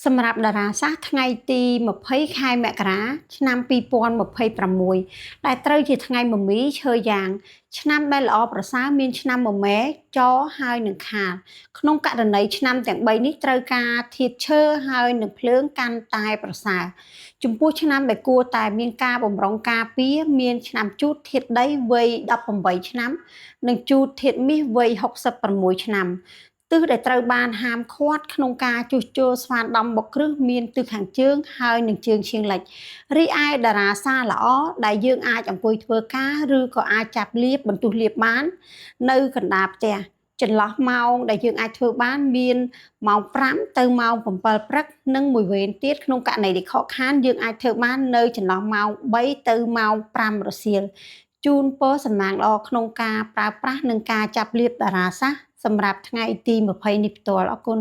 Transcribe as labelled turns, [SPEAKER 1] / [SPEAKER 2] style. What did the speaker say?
[SPEAKER 1] សម្រាប់តារាសាស្ត្រថ្ងៃទី20ខែមករាឆ្នាំ2026ដែលត្រូវជាថ្ងៃមមីឈើយ៉ាងឆ្នាំដែលល្អប្រសើរមានឆ្នាំមមែចហើយនឹងខាលក្នុងករណីឆ្នាំទាំង3នេះត្រូវការធាតុឈើហើយនឹងភ្លើងកាន់តែប្រសើរចំពោះឆ្នាំដែលគួរតែមានការបំរុងការពារមានឆ្នាំជូតធាតុដីវ័យ18ឆ្នាំនិងជូតធាតុមាសវ័យ66ឆ្នាំទិសដែលត្រូវបានហាមឃាត់ក្នុងការជួសជុលស្វាដំបុកគ្រឹះមានទិសខាងជើងហើយនឹងជើងឈៀងលិចរីឯតារាសារល្អដែលយើងអាចអង្គុយធ្វើការឬក៏អាចចាប់លាបបន្ទោះលាបបាននៅកណ្ដាលផ្ទះចន្លោះម៉ោងដែលយើងអាចធ្វើបានមានម៉ោង5ទៅម៉ោង7ព្រឹកនិងមួយវេនទៀតក្នុងករណីដែលខកខានយើងអាចធ្វើបាននៅចន្លោះម៉ោង3ទៅម៉ោង5រសៀលជូនពរសំណាងល្អក្នុងការប្រើប្រាស់និងការចាប់លាបតារាសាស្ត្រសម្រាប់ថ្ងៃទី20នេះផ្ទាល់អរគុណ